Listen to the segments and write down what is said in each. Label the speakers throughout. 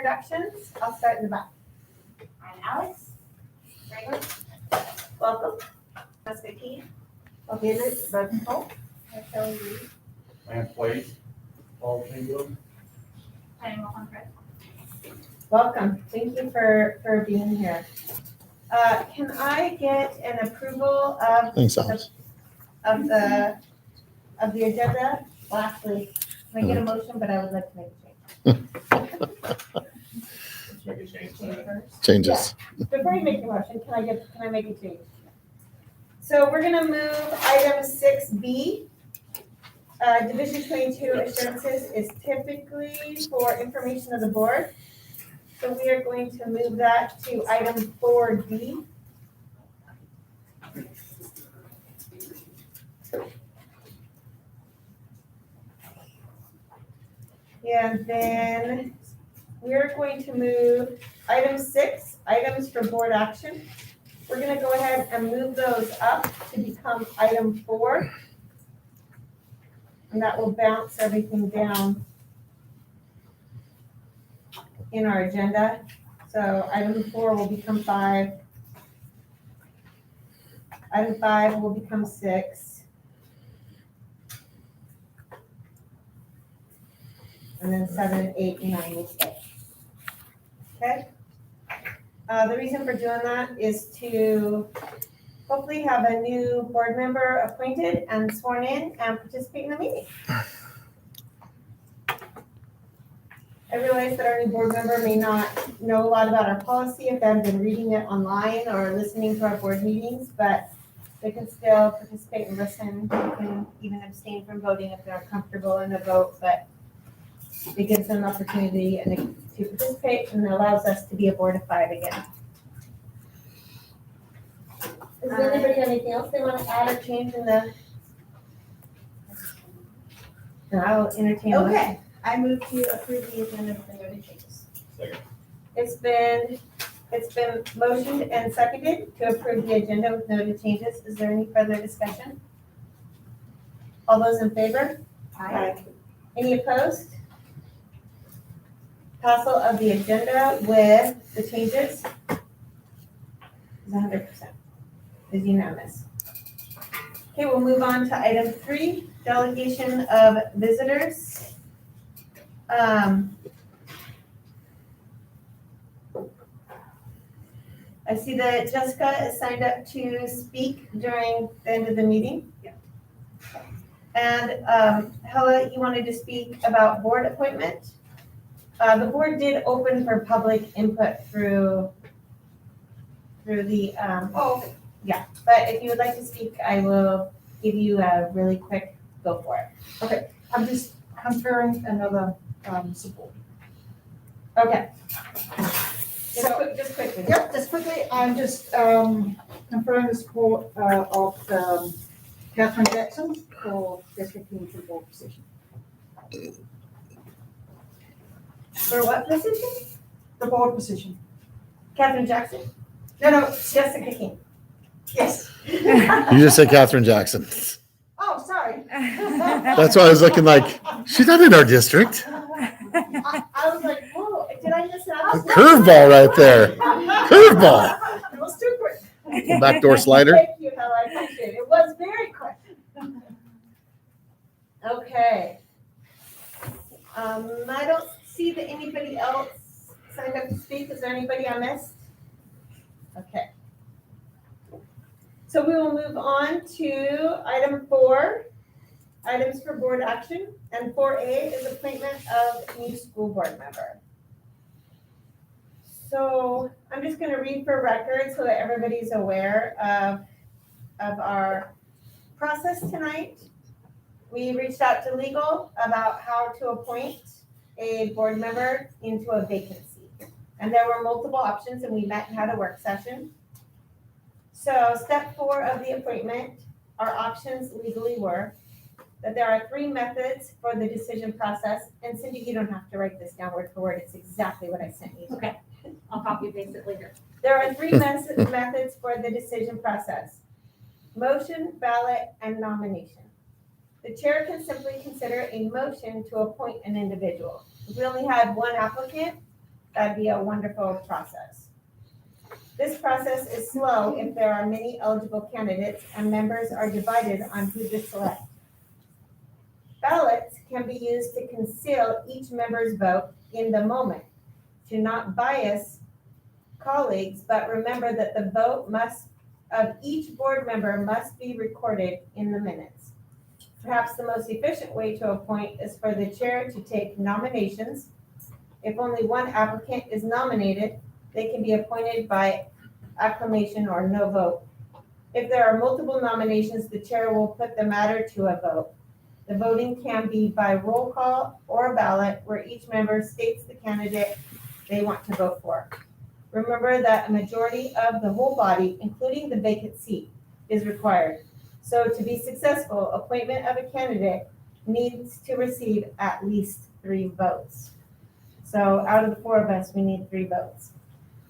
Speaker 1: introductions. I'll start in the back.
Speaker 2: I'm Alex. Regular.
Speaker 1: Welcome.
Speaker 2: Jessica Key.
Speaker 1: Okay, but oh,
Speaker 2: I'm Kelly Reed.
Speaker 3: Lance Place, Paul Chamberlain.
Speaker 2: Planning on Fred.
Speaker 1: welcome. Thank you for being here. Can I get an approval of
Speaker 4: Thanks, Alex.
Speaker 1: the agenda? Well, actually, can I get a motion? But I would like to make a change.
Speaker 3: Let's make a change.
Speaker 1: Change first.
Speaker 4: Changes.
Speaker 1: Before you make your motion, can I make a change? So we're gonna move item 6B. Division 22 assurances is typically for information of the board. So we are going to move that to item 4D. And then we're going to move item 6, items for board action. We're gonna go ahead and move those up to become item 4. And that will bounce everything down in our agenda. So item 4 will become 5. Item 5 will become 6. And then 7, 8, and 9 will stay. Okay? The reason for doing that is to hopefully have a new board member appointed and sworn in and participate in the meeting. I realize that our new board member may not know a lot about our policy if they haven't been reading it online or listening to our board meetings, but they can still participate and listen. They can even abstain from voting if they're comfortable in a vote, but it gives them an opportunity to participate and allows us to be a board of 5 again. Does anybody have anything else they want to add or change in the? And I'll entertain.
Speaker 2: Okay, I move to approve the agenda with the noted changes.
Speaker 3: Second.
Speaker 1: It's been motioned and seconded to approve the agenda with noted changes. Is there any further discussion? All those in favor?
Speaker 2: Aye.
Speaker 1: Any opposed? Passal of the agenda with the changes is 100%. Is unanimous. Okay, we'll move on to item 3, delegation of visitors. I see that Jessica is signed up to speak during the end of the meeting.
Speaker 2: Yeah.
Speaker 1: And Hella, you wanted to speak about board appointment. The board did open for public input through the,
Speaker 2: Oh,
Speaker 1: yeah, but if you would like to speak, I will give you a really quick go for it.
Speaker 5: I'm just conferring another support.
Speaker 1: Okay.
Speaker 5: So,
Speaker 1: Just quickly.
Speaker 5: yep, just quickly, I'm just conferring the support of Catherine Jackson for district team to the board position.
Speaker 1: For what position?
Speaker 5: The board position.
Speaker 1: Catherine Jackson?
Speaker 5: No,
Speaker 1: Jessica King.
Speaker 5: yes.
Speaker 4: You just said Catherine Jackson.
Speaker 5: Oh, sorry.
Speaker 4: That's why I was looking like, she's not in our district.
Speaker 1: I was like, whoa, did I miss out?
Speaker 4: Curveball right there. Curveball.
Speaker 5: It was too quick.
Speaker 4: Backdoor slider.
Speaker 1: Thank you, Hella, I appreciate it. It was very quick. Okay. I don't see that anybody else signed up to speak. Is there anybody I missed? Okay. So we will move on to item 4, items for board action. And 4A is appointment of new school board member. So I'm just going to read for record so that everybody's aware of our process tonight. We reached out to legal about how to appoint a board member into a vacancy. And there were multiple options, and we met and had a work session. So step 4 of the appointment, our options legally were that there are 3 methods for the decision process. And Cindy, you don't have to write this down word for word. It's exactly what I sent you.
Speaker 2: okay. I'll copy and paste it later.
Speaker 1: There are 3 methods for the decision process: motion, ballot, and nomination. The chair can simply consider a motion to appoint an individual. If we only had one applicant, that'd be a wonderful process. This process is slow if there are many eligible candidates and members are divided on who to select. Ballots can be used to conceal each member's vote in the moment, to not bias colleagues, but remember that the vote of each board member must be recorded in the minutes. Perhaps the most efficient way to appoint is for the chair to take nominations. If only one applicant is nominated, they can be appointed by acclamation or no vote. If there are multiple nominations, the chair will put the matter to a vote. The voting can be by roll call or ballot, where each member states the candidate they want to vote for. Remember that a majority of the whole body, including the vacant seat, is required. So to be successful, appointment of a candidate needs to receive at least 3 votes. So out of the 4 of us, we need 3 votes.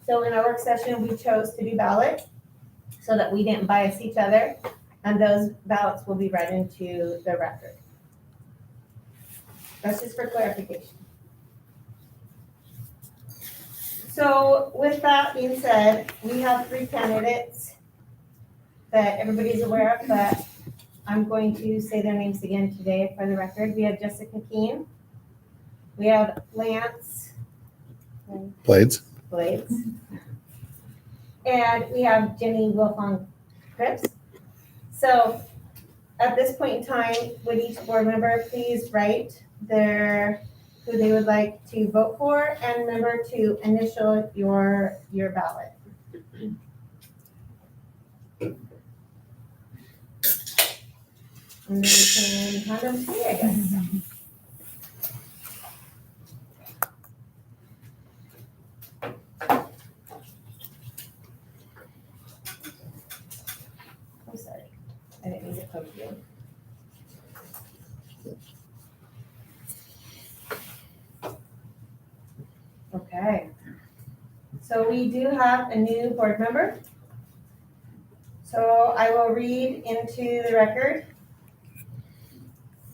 Speaker 1: So in our work session, we chose to do ballot so that we didn't bias each other, and those ballots will be read into the record. That's just for clarification. So with that being said, we have 3 candidates that everybody's aware of, but I'm going to say their names again today for the record. We have Jessica Keene. We have Lance
Speaker 4: Blades.
Speaker 1: And we have Jenny Wilfong Cripps. So at this point in time, would each board member please write who they would like to vote for, and remember to initial your ballot. And then we can hand them to me, I guess. I'm sorry, I didn't mean to poke you. Okay. So we do have a new board member. So I will read into the record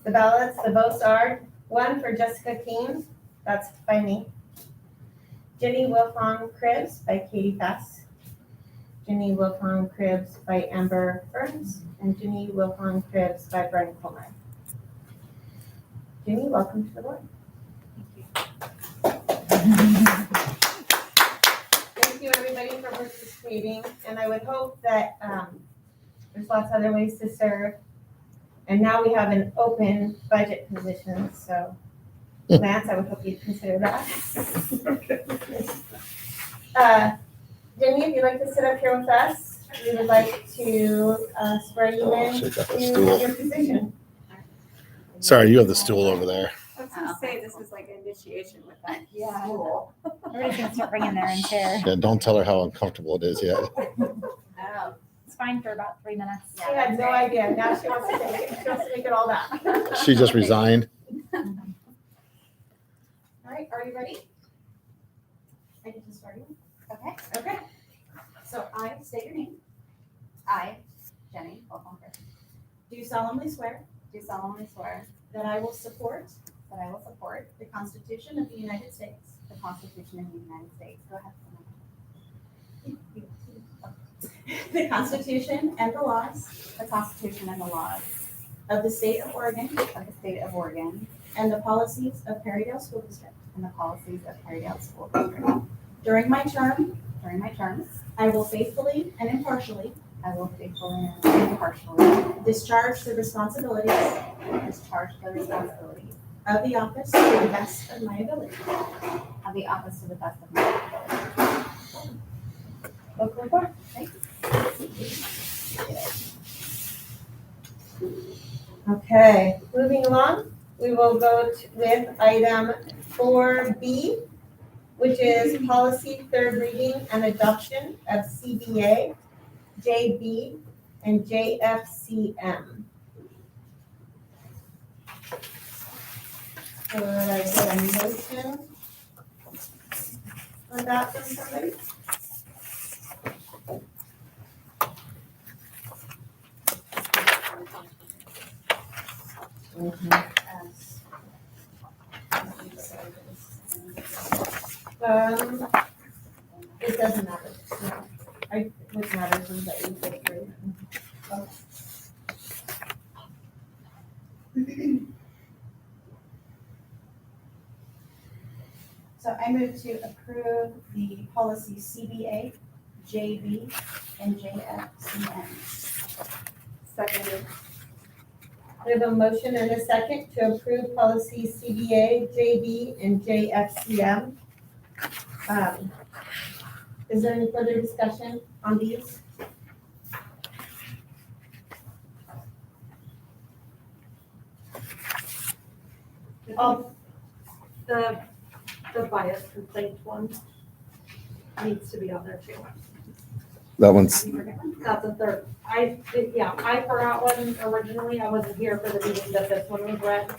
Speaker 1: the ballots. The votes are 1 for Jessica Keene, that's by me. Jenny Wilfong Cribs by Katie Fass. Jenny Wilfong Cribs by Amber Burns. And Jenny Wilfong Cribs by Brian Coleman. Jenny, welcome to the board. Thank you, everybody, for participating, and I would hope that there's lots of other ways to serve. And now we have an open budget position, so Lance, I would hope you'd consider that.
Speaker 3: Okay.
Speaker 1: Jenny, if you'd like to sit up here with us, we would like to swear you in
Speaker 4: Shake up that
Speaker 1: to
Speaker 4: stool.
Speaker 1: your position.
Speaker 4: Sorry, you have the stool over there.
Speaker 2: I was gonna say, this was like initiation with that.
Speaker 6: Yeah.
Speaker 2: School.
Speaker 6: Everybody's gonna start bringing their own chair.
Speaker 4: Yeah, don't tell her how uncomfortable it is yet.
Speaker 2: Oh,
Speaker 6: It's fine for about 3 minutes.
Speaker 1: She had no idea, now she wants to take it, she wants to make it all that.
Speaker 4: She just resigned.
Speaker 2: all right, are you ready? I get to start you? Okay.
Speaker 1: Okay.
Speaker 2: So I state your name.
Speaker 6: I, Jenny Wilfong-Cripps,
Speaker 2: Do solemnly swear
Speaker 6: do solemnly swear
Speaker 2: that I will support
Speaker 6: that I will support
Speaker 2: the Constitution of the United States,
Speaker 6: the Constitution of the United States. Go ahead.
Speaker 2: the Constitution and the laws
Speaker 6: The Constitution and the laws
Speaker 2: of the state of Oregon,
Speaker 6: of the state of Oregon
Speaker 2: and the policies of Perrydale School District.
Speaker 6: and the policies of Perrydale School District.
Speaker 2: During my term,
Speaker 6: During my terms,
Speaker 2: I will faithfully and impartially
Speaker 6: I will faithfully and impartially
Speaker 2: discharge the responsibilities
Speaker 6: discharge the responsibilities
Speaker 2: of the office to the best of my ability.
Speaker 6: of the office to the best of my ability.
Speaker 1: Welcome aboard. Okay, moving along, we will go with item 4B, which is policy 3rd reading and adoption of CBA, JB, and JFCM. Could I get a motion on that from somebody? It doesn't matter. No. What matters is that you get through.
Speaker 2: So I move to approve the policy CBA, JB, and JFCN.
Speaker 1: Seconded. We have a motion and a second to approve policy CBA, JB, and JFCM. Is there any further discussion on these?
Speaker 7: The bias complaint one needs to be on there too.
Speaker 4: That one's,
Speaker 7: That's a third. I forgot one originally. I wasn't here for the meeting that this one was read.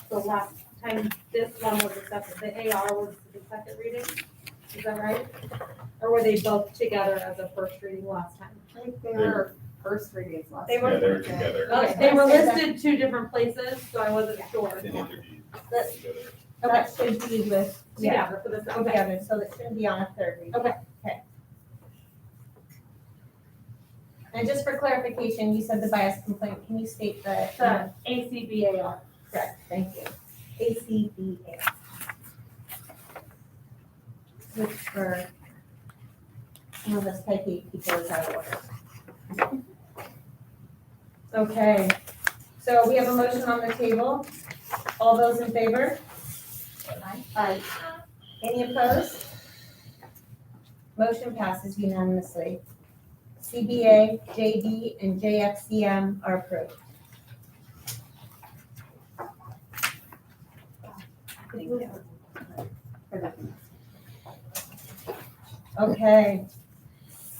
Speaker 7: The last time this one was accepted, the AR was the second reading. Is that right? Or were they both together as a first reading last time?
Speaker 6: Or first readings last.
Speaker 1: They were-
Speaker 3: Yeah, they were together.
Speaker 7: Okay, they were listed two different places, so I wasn't sure.
Speaker 3: They interviewed
Speaker 1: That-
Speaker 3: together.
Speaker 1: That should be with, yeah,
Speaker 7: Together for this, okay.
Speaker 1: together, so it shouldn't be on a third reading.
Speaker 7: Okay.
Speaker 1: And just for clarification, you said the bias complaint, can you state the?
Speaker 7: The ACBAR.
Speaker 1: Correct, thank you. ACBA. Which for some of us typey people is out of order. Okay, so we have a motion on the table. All those in favor? Aye. Any opposed? Motion passes unanimously. CBA, JD, and JFCM are approved. Okay,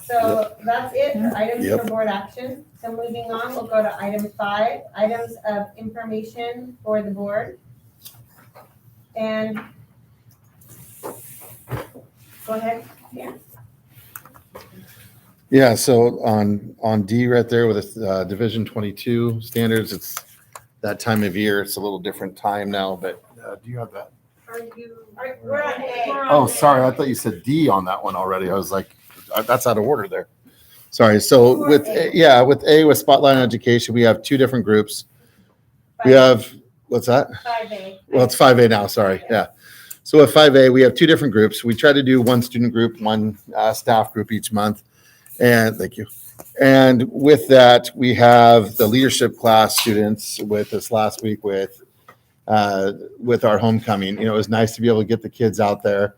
Speaker 1: so that's it for items for
Speaker 4: Yep.
Speaker 1: board action. So moving on, we'll go to item 5, items of information for the board. And go ahead.
Speaker 4: yeah, so on D right there with Division 22 standards, it's that time of year. It's a little different time now, but do you have that?
Speaker 7: Are you?
Speaker 1: We're on A.
Speaker 7: We're on
Speaker 4: Oh,
Speaker 7: A.
Speaker 4: sorry, I thought you said D on that one already. I was like, that's out of order there. Sorry, so with, with A, with Spotlight on Education, we have two different groups. We have, what's that?
Speaker 1: 5A.
Speaker 4: Well, it's 5A now, sorry, yeah. So with 5A, we have two different groups. We try to do one student group, one staff group each month. And thank you. And with that, we have the leadership class students with us last week with our homecoming. You know, it was nice to be able to get the kids out there.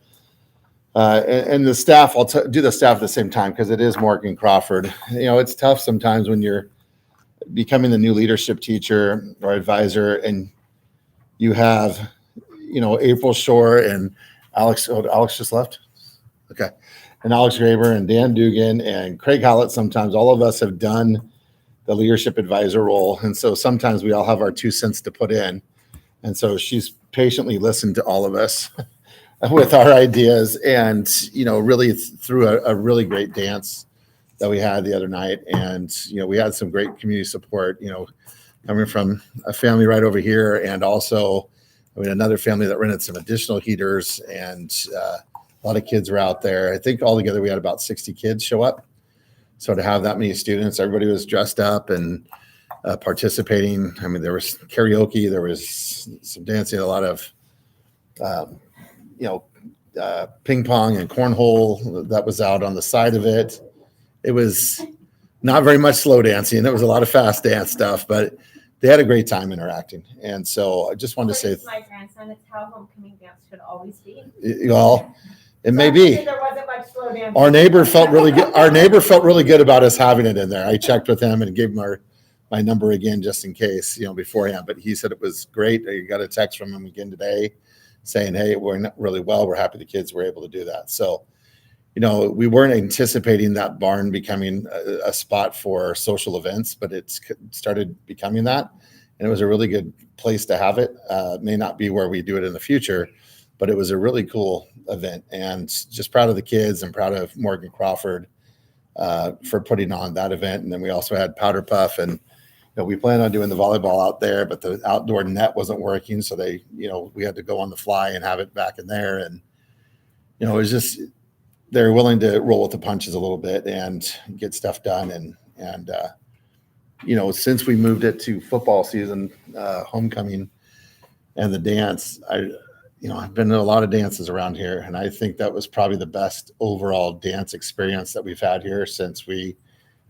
Speaker 4: And the staff, I'll do the staff at the same time because it is Morgan Crawford. You know, it's tough sometimes when you're becoming the new leadership teacher or advisor and you have, you know, April Shore and Alex just left? Okay. And Alex Graber and Dan Dugan and Craig Hallett. Sometimes all of us have done the leadership advisor role. And so sometimes we all have our 2 cents to put in. And so she's patiently listened to all of us with our ideas and, you know, really through a really great dance that we had the other night. And, you know, we had some great community support, you know, coming from a family right over here. And also, I mean, another family that rented some additional heaters and a lot of kids were out there. I think altogether we had about 60 kids show up. So to have that many students, everybody was dressed up and participating. I mean, there was karaoke, there was some dancing, a lot of, ping pong and cornhole that was out on the side of it. It was not very much slow dancing. It was a lot of fast dance stuff, but they had a great time interacting. And so I just wanted to say,
Speaker 1: According to my grandson, it's how homecoming dance should always be.
Speaker 4: well, it may
Speaker 1: So
Speaker 4: be.
Speaker 1: There wasn't much slow dancing.
Speaker 4: Our neighbor felt really good. Our neighbor felt really good about us having it in there. I checked with him and gave him my number again, just in case, you know, beforehand, but he said it was great. I got a text from him again today saying, hey, we're not really well. We're happy the kids were able to do that. So, you know, we weren't anticipating that barn becoming a spot for social events, but it started becoming that. And it was a really good place to have it. May not be where we do it in the future, but it was a really cool event. And just proud of the kids and proud of Morgan Crawford for putting on that event. And then we also had Powder Puff, and you know, we planned on doing the volleyball out there, but the outdoor net wasn't working. So we had to go on the fly and have it back in there. And it was just, they're willing to roll with the punches a little bit and get stuff done. And since we moved it to football season, homecoming and the dance, I've been to a lot of dances around here, and I think that was probably the best overall dance experience that we've had here since we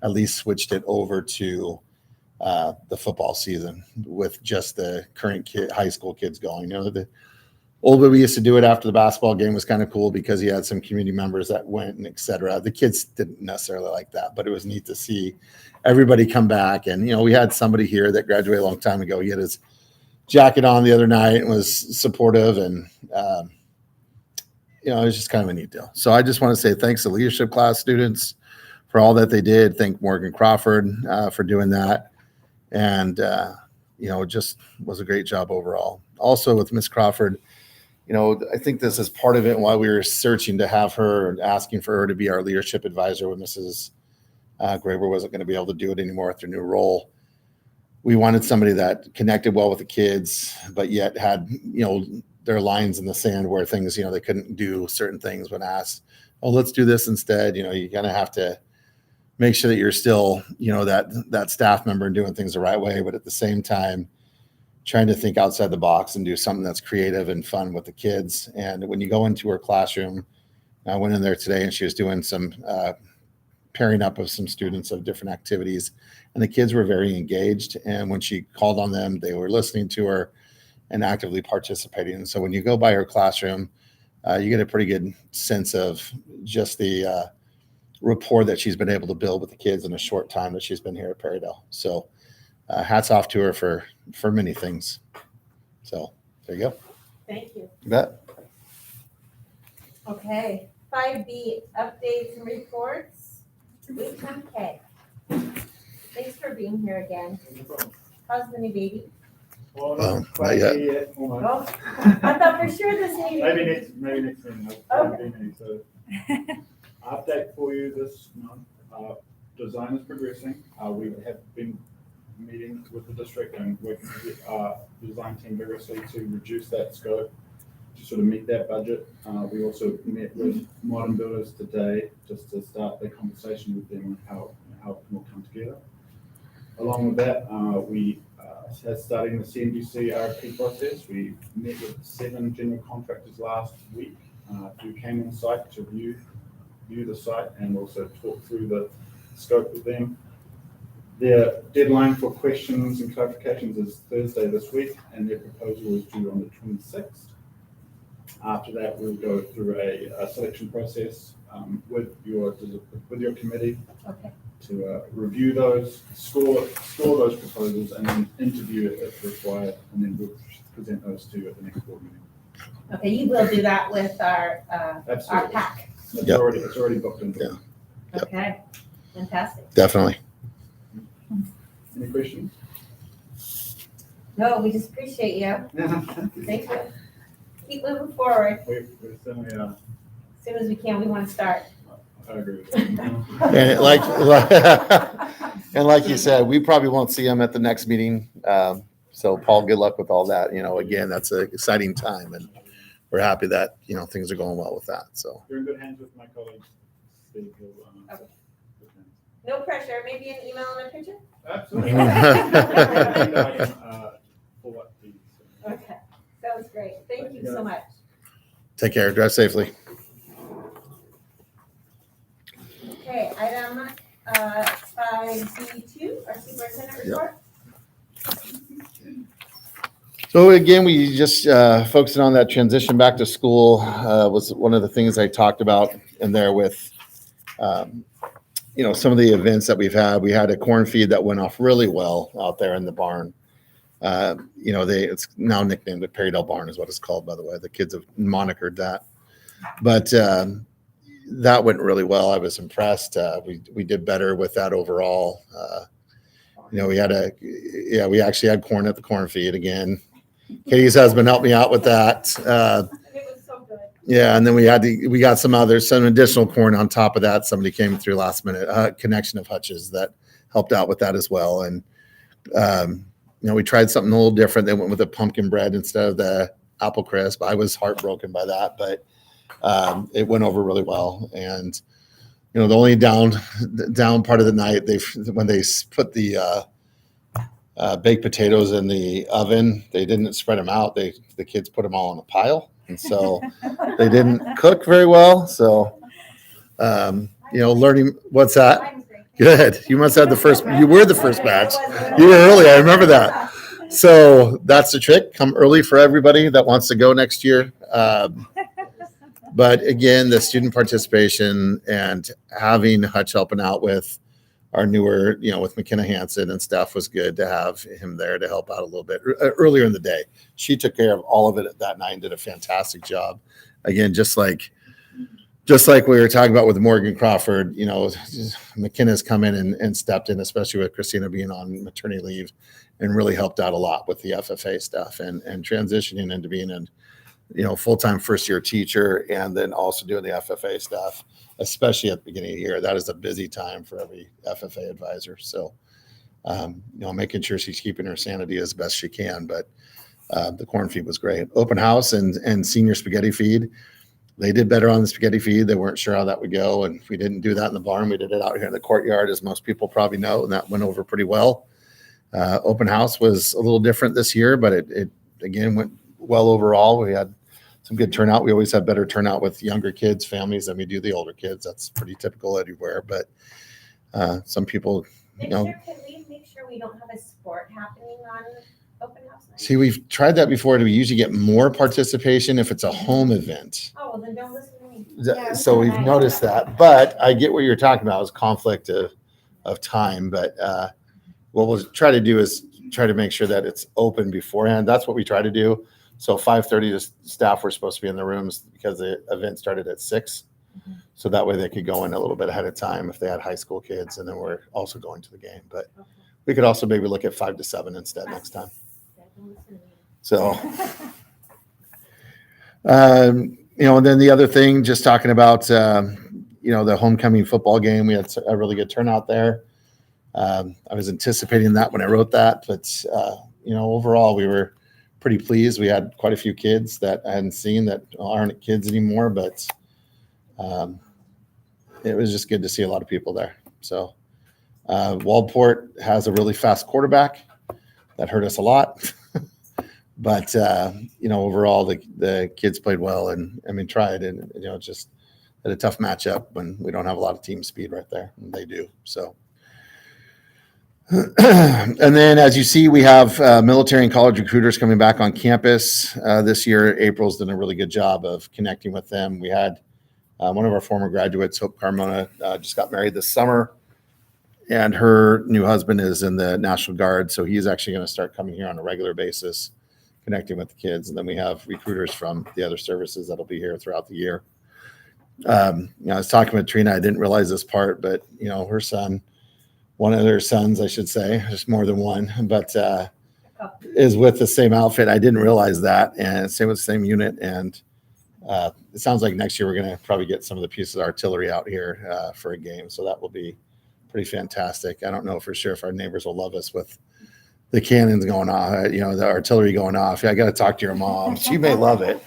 Speaker 4: at least switched it over to the football season with just the current high school kids going. The old way we used to do it after the basketball game was kind of cool because you had some community members that went and et cetera. The kids didn't necessarily like that, but it was neat to see everybody come back. And, we had somebody here that graduated a long time ago. He had his jacket on the other night and was supportive, and it was just kind of a neat deal. So I just want to say thanks to leadership class students for all that they did. Thank Morgan Crawford for doing that, and it just was a great job overall. Also with Miss Crawford, I think this is part of it. While we were searching to have her and asking for her to be our leadership advisor when Mrs. Graber wasn't going to be able to do it anymore with her new role, we wanted somebody that connected well with the kids, but yet had, their lines in the sand where things, they couldn't do certain things when asked, oh, let's do this instead. You're going to have to make sure that you're still, that staff member and doing things the right way, but at the same time, trying to think outside the box and do something that's creative and fun with the kids. And when you go into her classroom, I went in there today and she was doing some pairing up of some students of different activities, and the kids were very engaged. And when she called on them, they were listening to her and actively participating. And so when you go by her classroom, you get a pretty good sense of just the rapport that she's been able to build with the kids in a short time that she's been here at Perrydale. So hats off to her for many things. So there you go.
Speaker 1: Thank you.
Speaker 4: You bet.
Speaker 1: Okay, 5B, updates and reports. Week 10K. Thanks for being here again. How's the new baby?
Speaker 3: Well,
Speaker 4: not
Speaker 3: quite
Speaker 4: yet.
Speaker 3: yet, almost.
Speaker 1: Oh, I thought for sure this meeting.
Speaker 3: Maybe next thing.
Speaker 1: Okay.
Speaker 3: So, update for you this month. Design is progressing. We have been meeting with the district and working with our design team vigorously to reduce that scope to sort of meet that budget. We also met with Modern Builders today just to start the conversation with them on how it can all come together. Along with that, we are starting the CMGC RFP process. We met with 7 general contractors last week who came on site to view the site and also talk through the scope with them. Their deadline for questions and clarifications is Thursday this week, and their proposal is due on the 26th. After that, we'll go through a selection process with your committee
Speaker 1: Okay.
Speaker 3: to review those, score those proposals, and then interview it if required, and then we'll present those to you at the next board meeting.
Speaker 1: Okay, you will do that with our
Speaker 3: Absolutely.
Speaker 1: pack.
Speaker 3: It's
Speaker 4: Yep.
Speaker 3: already booked in.
Speaker 4: Yeah. Yep.
Speaker 1: Okay, fantastic.
Speaker 4: Definitely.
Speaker 3: Any questions?
Speaker 1: No, we just appreciate you. Thanks for, keep moving forward.
Speaker 3: We're certainly,
Speaker 1: As soon as we can, we want to start.
Speaker 3: I agree with you.
Speaker 4: And like you said, we probably won't see him at the next meeting. So Paul, good luck with all that. Again, that's an exciting time, and we're happy that, things are going well with that. So
Speaker 3: You're in good hands with my colleagues, Steve.
Speaker 1: Okay. No pressure, maybe an email and a picture?
Speaker 3: Absolutely. Pull up these.
Speaker 1: Okay, sounds great. Thank you so much.
Speaker 4: take care. Drive safely.
Speaker 1: Okay, item 5B2, our superintendent report.
Speaker 4: So again, we just focusing on that transition back to school was one of the things I talked about in there with, some of the events that we've had. We had a corn feed that went off really well out there in the barn. It's now nicknamed the Perrydale Barn is what it's called, by the way. The kids have monikered that. But that went really well. I was impressed. We did better with that overall. We actually had corn at the corn feed again. Katie's husband helped me out with that.
Speaker 1: It was so good.
Speaker 4: Yeah, and then we got some additional corn on top of that. Somebody came through last minute, connection of Hutch's that helped out with that as well. And we tried something a little different. They went with the pumpkin bread instead of the apple crisp. I was heartbroken by that, but It went over really well. And, you know, the only down part of the night, when they put the baked potatoes in the oven, they didn't spread them out. The kids put them all in a pile. And so they didn't cook very well. So, you know, learning, what's that?
Speaker 6: Mine was great.
Speaker 4: Good. You must have you were the first batch. You were early. I remember that. So that's the trick. Come early for everybody that wants to go next year. But again, the student participation and having Hutch helping out with our newer, you know, with McKenna Hansen and stuff was good to have him there to help out a little bit earlier in the day. She took care of all of it that night and did a fantastic job. Again, just like we were talking about with Morgan Crawford, you know, McKenna's come in and stepped in, especially with Christina being on maternity leave, and really helped out a lot with the FFA stuff and transitioning into being a, you know, full-time first-year teacher, and then also doing the FFA stuff, especially at the beginning of the year. That is a busy time for every FFA advisor. So, you know, making sure she's keeping her sanity as best she can. But the corn feed was great. Open house and senior spaghetti feed. They did better on the spaghetti feed. They weren't sure how that would go. And we didn't do that in the barn. We did it out here in the courtyard, as most people probably know, and that went over pretty well. Open house was a little different this year, but it again went well overall. We had some good turnout. We always have better turnout with younger kids, families, than we do the older kids. That's pretty typical everywhere. But some people, you know.
Speaker 1: Can we make sure we don't have a sport happening on open house night?
Speaker 4: See, we've tried that before. We usually get more participation if it's a home event.
Speaker 1: Oh, well, then don't listen to me.
Speaker 4: So we've noticed that. But I get what you're talking about is conflict of time. But what we'll try to do is try to make sure that it's open beforehand. That's what we try to do. So 5:30, the staff were supposed to be in the rooms because the event started at 6. So that way they could go in a little bit ahead of time if they had high school kids, and then we're also going to the game. But we could also maybe look at 5 to 7 instead next time. So, you know, and then the other thing, just talking about, you know, the homecoming football game, we had a really good turnout there. I was anticipating that when I wrote that, but, you know, overall we were pretty pleased. We had quite a few kids that I hadn't seen that aren't kids anymore, but it was just good to see a lot of people there. So Waldport has a really fast quarterback. That hurt us a lot. But, you know, overall the kids played well and, I mean, tried, and, you know, just had a tough matchup when we don't have a lot of team speed right there. And they do. So. And then, as you see, we have military and college recruiters coming back on campus this year. April's done a really good job of connecting with them. We had one of our former graduates, Hope Carmona, just got married this summer, and her new husband is in the National Guard. So he's actually going to start coming here on a regular basis, connecting with the kids. And then we have recruiters from the other services that'll be here throughout the year. You know, I was talking with Trina. I didn't realize this part, but, you know, her son, one of their sons, I should say, there's more than one, but is with the same outfit. I didn't realize that. And same with the same unit. And it sounds like next year we're going to probably get some of the pieces of artillery out here for a game. So that will be pretty fantastic. I don't know for sure if our neighbors will love us with the cannons going off, you know, the artillery going off. Yeah, I got to talk to your mom. She may love it.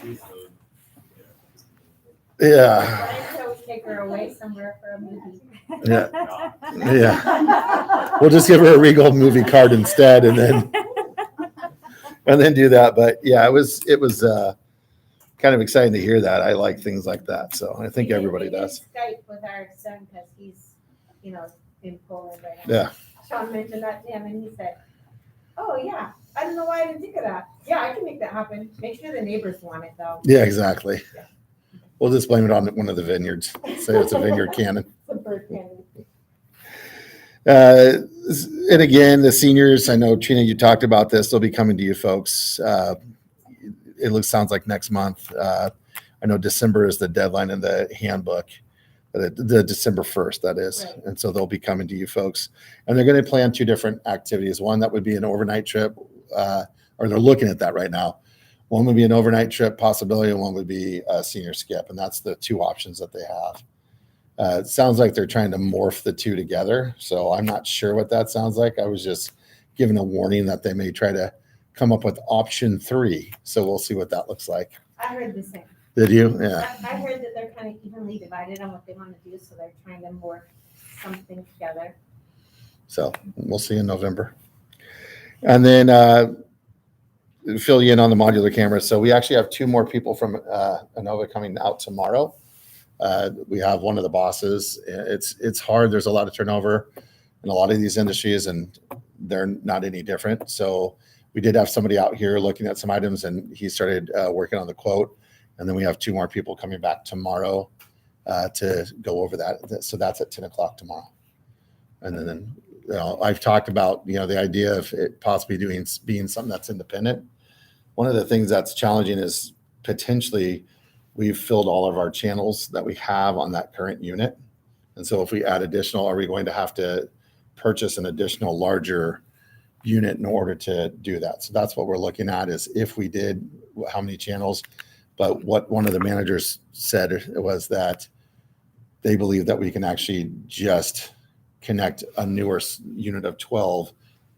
Speaker 4: Yeah.
Speaker 1: Why don't we take her away somewhere for a movie?
Speaker 4: Yeah. Yeah. We'll just give her a Regal movie card instead and then do that. But yeah, it was kind of exciting to hear that. I like things like that. So I think everybody does.
Speaker 1: Skype with our son because he's, you know, in Poland right now.
Speaker 4: Yeah.
Speaker 1: Sean mentioned that to him and he said, oh yeah, I don't know why I didn't think of that. Yeah, I can make that happen. Make sure the neighbors want it though.
Speaker 4: Yeah, exactly. We'll just blame it on one of the vineyards. Say it's a vineyard cannon.
Speaker 1: The bird cannon.
Speaker 4: And again, the seniors, I know, Trina, you talked about this. They'll be coming to you folks. Sounds like next month. I know December is the deadline in the handbook, the December 1st, that is. Right. And so they'll be coming to you folks. And they're going to plan 2 different activities. One that would be an overnight trip, or they're looking at that right now. One would be an overnight trip possibility, and one would be a senior skip. And that's the 2 options that they have. It sounds like they're trying to morph the 2 together. So I'm not sure what that sounds like. I was just given a warning that they may try to come up with option 3. So we'll see what that looks like.
Speaker 1: I heard the same.
Speaker 4: Did you? Yeah.
Speaker 6: I heard that they're kind of evenly divided on what they want to do, so they're trying to morph something together.
Speaker 4: So we'll see in November. And then fill you in on the modular cameras. So we actually have 2 more people from Inova coming out tomorrow. We have one of the bosses. It's hard. There's a lot of turnover in a lot of these industries, and they're not any different. So we did have somebody out here looking at some items, and he started working on the quote. And then we have 2 more people coming back tomorrow to go over that. So that's at 10 o'clock tomorrow. And then I've talked about, the idea of it possibly being something that's independent. One of the things that's challenging is potentially we've filled all of our channels that we have on that current unit. And so if we add additional, are we going to have to purchase an additional larger unit in order to do that? So that's what we're looking at, is if we did, how many channels. But what one of the managers said was that they believe that we can actually just connect a newer unit of 12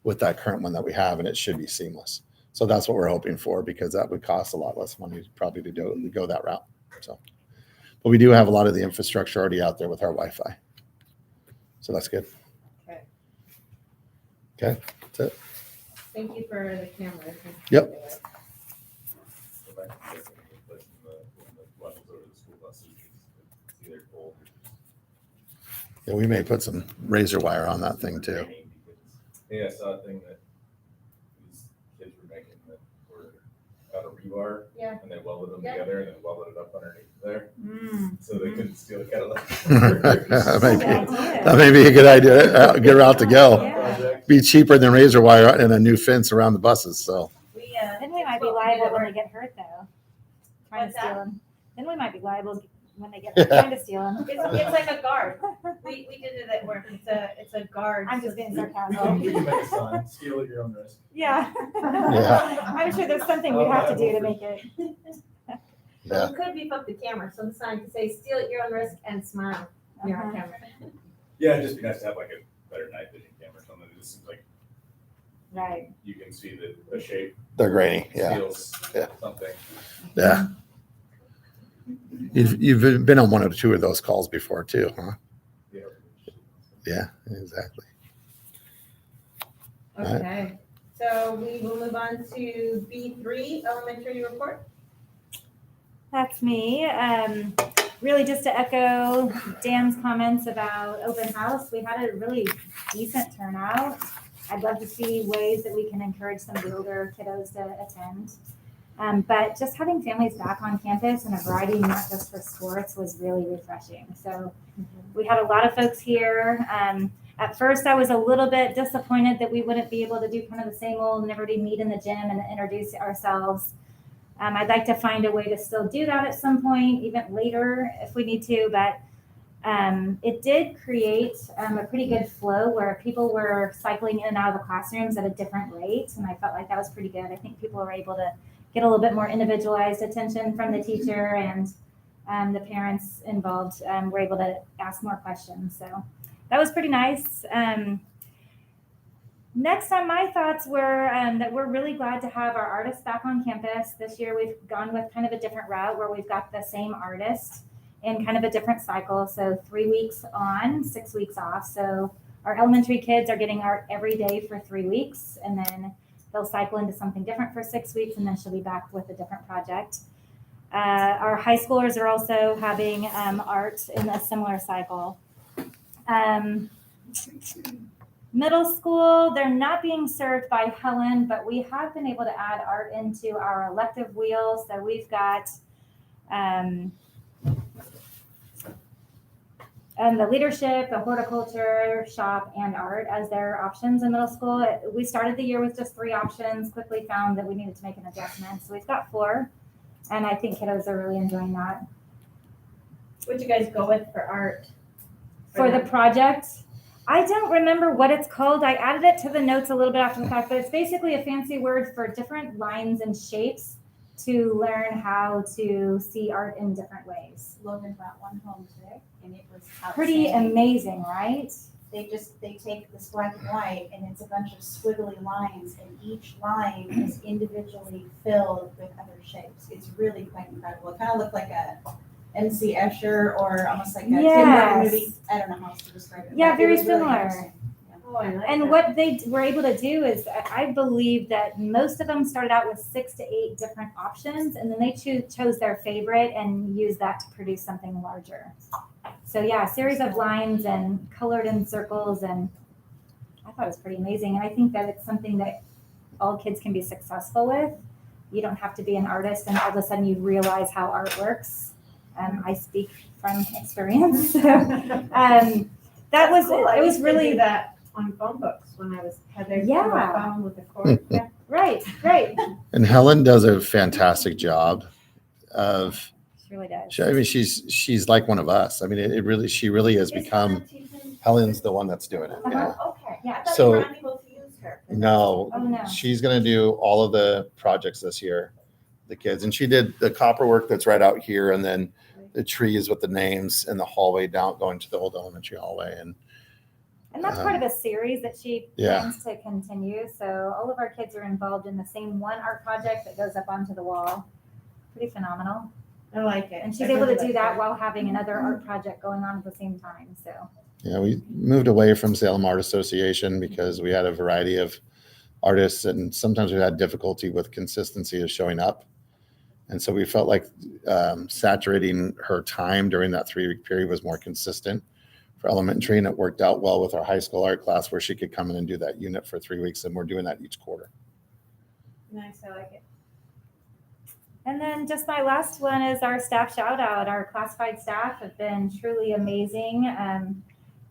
Speaker 4: with that current one that we have, and it should be seamless. So that's what we're hoping for, because that would cost a lot less money probably to go that route. So, but we do have a lot of the infrastructure already out there with our Wi-Fi. So that's good.
Speaker 1: Okay.
Speaker 4: Okay, that's it.
Speaker 1: Thank you for the cameras.
Speaker 4: Yep. Yeah, we may put some razor wire on that thing too.
Speaker 8: Yeah, I saw a thing that these kids were making that were out of rebar.
Speaker 1: Yeah.
Speaker 8: And they welded them
Speaker 1: Yeah.
Speaker 8: together and then welded it up underneath there, so they couldn't steal the Cadillac.
Speaker 4: That may be a good idea. A good route to go.
Speaker 8: Project.
Speaker 4: Be cheaper than razor wire and a new fence around the buses. So
Speaker 6: Then we might be liable when they get hurt, though. Trying to
Speaker 1: What's that?
Speaker 6: steal them. Then we might be liable when they get hurt trying to steal them.
Speaker 1: It's like a guard. We did it at work. It's a guard.
Speaker 6: I'm just being
Speaker 8: You
Speaker 6: sarcastic.
Speaker 8: can make a sign, steal at your own risk.
Speaker 6: Yeah.
Speaker 4: Yeah.
Speaker 6: I'm sure there's something we'd have to do to make it.
Speaker 4: yeah,
Speaker 1: You could beef up the camera, so the sign could say, steal at your own risk and smile. You're on
Speaker 6: Uh-huh.
Speaker 1: camera.
Speaker 8: Yeah, it'd just be nice to have like a better night vision camera or something. It just seems like
Speaker 6: Right.
Speaker 8: you can see the shape,
Speaker 4: they're grainy. Yeah,
Speaker 8: steals
Speaker 4: Yeah.
Speaker 8: something.
Speaker 4: yeah. You've been on 1 or 2 of those calls before too, huh?
Speaker 8: Yeah.
Speaker 4: Yeah, exactly.
Speaker 1: Okay, so we will move on to B3, elementary report.
Speaker 6: That's me. Really just to echo Dan's comments about open house, we had a really decent turnout. I'd love to see ways that we can encourage some of the older kiddos to attend. But just having families back on campus and a variety, not just for sports, was really refreshing. So we had a lot of folks here. At first, I was a little bit disappointed that we wouldn't be able to do kind of the same old, and everybody meet in the gym and introduce ourselves. I'd like to find a way to still do that at some point, even later if we need to. But it did create a pretty good flow where people were cycling in and out of the classrooms at a different rate. And I felt like that was pretty good. I think people were able to get a little bit more individualized attention from the teacher, and the parents involved were able to ask more questions. So that was pretty nice. Next on my thoughts were that we're really glad to have our artists back on campus. This year we've gone with kind of a different route where we've got the same artist in kind of a different cycle. So 3 weeks on, 6 weeks off. So our elementary kids are getting art every day for 3 weeks, and then they'll cycle into something different for 6 weeks, and then she'll be back with a different project. Our high schoolers are also having art in a similar cycle. Middle school, they're not being served by Helen, but we have been able to add art into our elective wheel. So we've got the leadership, the horticulture, shop, and art as their options in middle school. We started the year with just 3 options, quickly found that we needed to make an adjustment. So we've got 4, and I think kiddos are really enjoying that.
Speaker 1: What'd you guys go with for art?
Speaker 6: For the project, I don't remember what it's called. I added it to the notes a little bit after the fact, but it's basically a fancy word for different lines and shapes to learn how to see art in different ways.
Speaker 2: Logan brought one home today, and it was
Speaker 6: Pretty
Speaker 2: outstanding.
Speaker 6: amazing, right?
Speaker 2: they take this black and white and it's a bunch of squiggly lines and each line is individually filled with other shapes. It's really quite incredible. It kind of looked like a MC Escher or almost like a Tim Burton
Speaker 6: Yes.
Speaker 2: movie. I don't know how else to describe it.
Speaker 6: Yeah,
Speaker 2: but it
Speaker 6: very
Speaker 2: was really
Speaker 6: similar.
Speaker 2: interesting.
Speaker 7: Oh, I like
Speaker 6: And
Speaker 7: that.
Speaker 6: what they were able to do is, I believe that most of them started out with 6 to 8 different options, and then they chose their favorite and used that to produce something larger. So yeah, a series of lines and colored in circles, and I thought it was pretty amazing. And I think that it's something that all kids can be successful with. You don't have to be an artist, and all of a sudden you realize how art works. I speak from experience. So, that
Speaker 1: That's
Speaker 6: was
Speaker 1: cool. I
Speaker 6: it. Was
Speaker 1: used to do
Speaker 6: really
Speaker 1: that on phone books when I had to
Speaker 6: Yeah.
Speaker 1: have a phone with a cord. Yeah.
Speaker 6: right.
Speaker 4: And Helen does a fantastic job of,
Speaker 6: She really does.
Speaker 4: I mean, she's like one of us. I mean, she really has
Speaker 1: Is
Speaker 4: become,
Speaker 1: Helen teaching?
Speaker 4: Helen's the one that's doing it. Yeah.
Speaker 1: Oh, okay.
Speaker 6: Yeah.
Speaker 1: I thought
Speaker 4: So-
Speaker 1: you were unable to use her.
Speaker 4: No,
Speaker 6: Oh, no.
Speaker 4: she's going to do all of the projects this year, the kids. And she did the copper work that's right out here, and then the trees with the names in the hallway down going to the old elementary hallway.
Speaker 6: And that's part of a series that she
Speaker 4: Yeah.
Speaker 6: plans to continue. So all of our kids are involved in the same one art project that goes up onto the wall. Pretty phenomenal.
Speaker 1: I like it.
Speaker 6: And she's
Speaker 1: I
Speaker 6: able to
Speaker 1: really
Speaker 6: do
Speaker 1: like
Speaker 6: that while having another art project going on at the same time. So
Speaker 4: Yeah, we moved away from Salem Art Association because we had a variety of artists, and sometimes we had difficulty with consistency of showing up. And so we felt like saturating her time during that 3-week period was more consistent for elementary, and it worked out well with our high school art class where she could come in and do that unit for 3 weeks, and we're doing that each quarter.
Speaker 1: Nice, I like it.
Speaker 6: and then just my last one is our staff shout out. Our classified staff have been truly amazing.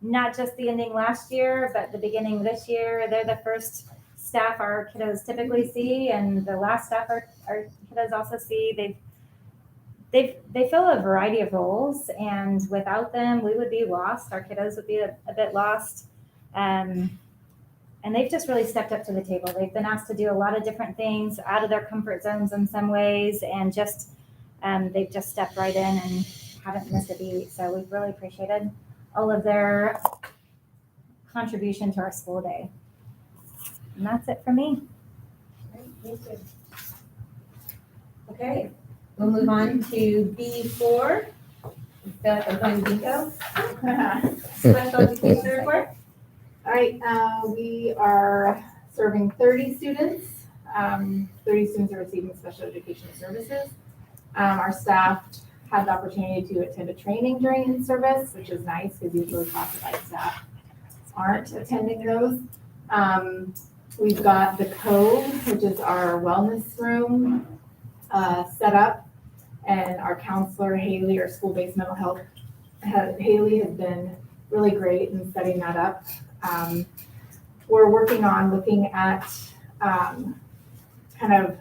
Speaker 6: Not just the ending last year, but the beginning this year. They're the first staff our kiddos typically see, and the last staff our kiddos also see. They fill a variety of roles, and without them, we would be lost. Our kiddos would be a bit lost. And they've just really stepped up to the table. They've been asked to do a lot of different things out of their comfort zones in some ways, and just they've just stepped right in and haven't missed a beat. So we've really appreciated all of their contribution to our school day. And that's it for me.
Speaker 1: Great, thank you. Okay, we'll move on to B4. I feel like I'm going bingo. Special education report.
Speaker 9: All right, we are serving 30 students. 30 students are receiving special education services. Our staff had the opportunity to attend a training during in-service, which is nice because usually classified staff aren't attending those. We've got the Cove, which is our wellness room, set up, and our counselor, Haley, our school-based mental health, Haley has been really great in setting that up. We're working on looking at kind of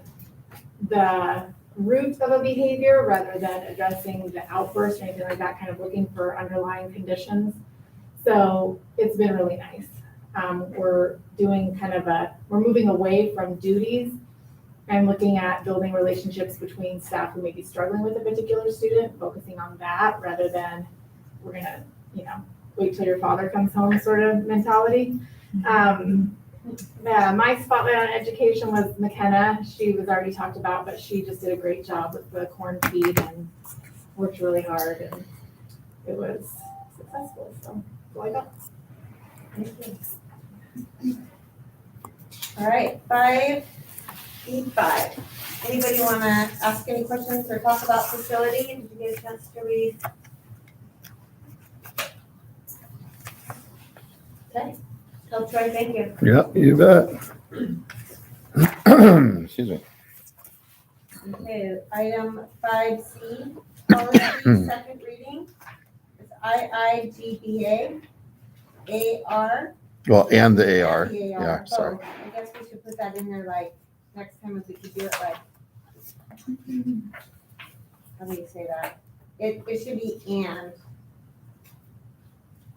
Speaker 9: the root of a behavior rather than addressing the outburst or anything like that, kind of looking for underlying conditions. So it's been really nice. We're doing kind of we're moving away from duties and looking at building relationships between staff who may be struggling with a particular student, focusing on that rather than we're gonna, wait till your father comes home sort of mentality. My spotlight on education was McKenna. She was already talked about, but she just did a great job with the corn feed and worked really hard, and it was successful. So that's all I got.
Speaker 1: All right, 5E5. Anybody want to ask any questions or talk about facility? Did you get a chance to read? Okay, tell Troy, thank you.
Speaker 4: Yep, you bet. Excuse me.
Speaker 1: Okay, item 5C, policy, second reading. It's IIGBA, AR.
Speaker 4: Well, and the AR.
Speaker 1: and the
Speaker 4: Yeah, sorry.
Speaker 1: both. I guess we should put that in there like, next time if we could do it like. How do you say that? It should be and.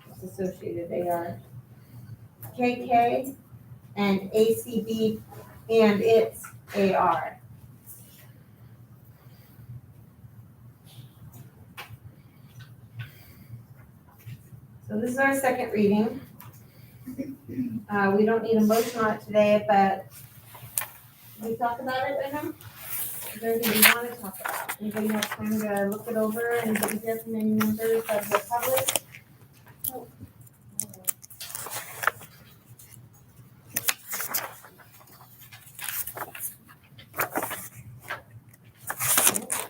Speaker 1: It's associated AR. KK and ACB and it's AR. So this is our second reading. We don't need a motion on it today, but we talk about it right now? Is there anything you want to talk about? Anybody have time to look it over? Anybody hear from any members of the public?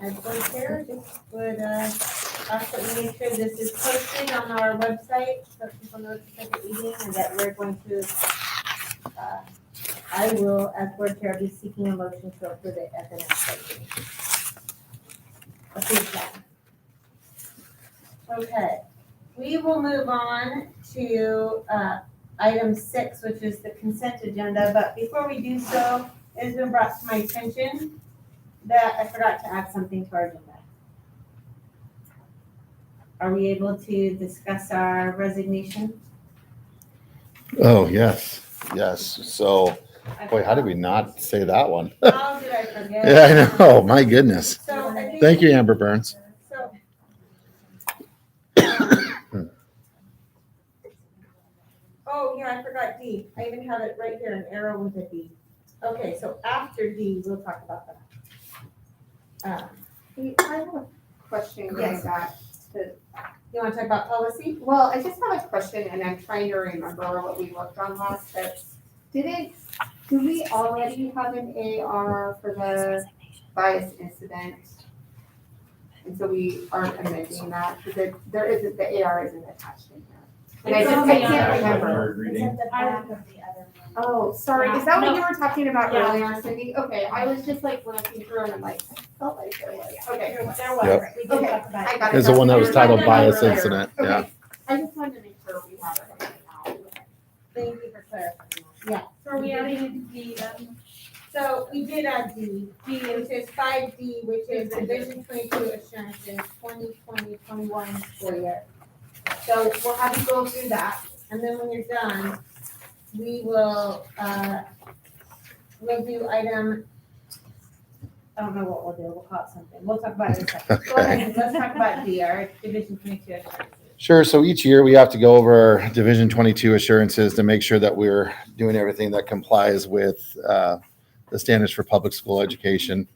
Speaker 1: As board chair, just would ask that we make sure this is posted on our website, so people know it's a second meeting, and that we're going to, I will, as board chair, be seeking a motion to approve it at the next meeting. Approve that. Okay, we will move on to item 6, which is the consent agenda, but before we do so, it has been brought to my attention that I forgot to add something to our agenda. Are we able to discuss our resignation?
Speaker 4: Oh, yes, yes. So, boy, how did we not say that one?
Speaker 1: How did I forget?
Speaker 4: Yeah, I know. My goodness.
Speaker 1: So I think.
Speaker 4: Thank you, Amber Burns.
Speaker 1: So. Oh, yeah, I forgot D. I even have it right here, an arrow with a D. Okay, so after D, we'll talk about that.
Speaker 9: I have a question going
Speaker 1: Yes.
Speaker 9: back to,
Speaker 1: You want to talk about policy?
Speaker 9: well, I just have a question and I'm trying to remember what we worked on last, but do we already have an AR for the bias incident? And so we aren't amending that, because there isn't, the AR isn't attached in here. And I can't remember.
Speaker 8: Third
Speaker 2: It's
Speaker 8: reading.
Speaker 2: at the back of the other one.
Speaker 9: Oh, sorry, is that what
Speaker 7: No.
Speaker 9: you were talking about
Speaker 7: Yeah.
Speaker 9: earlier, Cindy? Okay, I was just like glancing through and I'm like, I felt like there was, okay.
Speaker 2: There was,
Speaker 4: Yep.
Speaker 2: we did
Speaker 9: Okay,
Speaker 2: talk about
Speaker 9: I
Speaker 2: it.
Speaker 9: got it.
Speaker 4: Is the one that was titled Bias
Speaker 9: Earlier.
Speaker 4: Incident, yeah.
Speaker 9: Okay. I just wanted to make sure we have it now.
Speaker 1: Thank you for clarifying. Yeah,
Speaker 7: So are we adding the,
Speaker 1: so we did add D, which is 5D, which is Division 22 assurances, 2020-21 school year. So we'll have you go through that, and then when you're done, we will, we'll do item, I don't know what we'll do, we'll call it something, we'll talk about it in a second. Go ahead, let's talk about D, our Division 22 assurances.
Speaker 4: Sure. So each year we have to go over Division 22 assurances to make sure that we're doing everything that complies with the standards for public school education.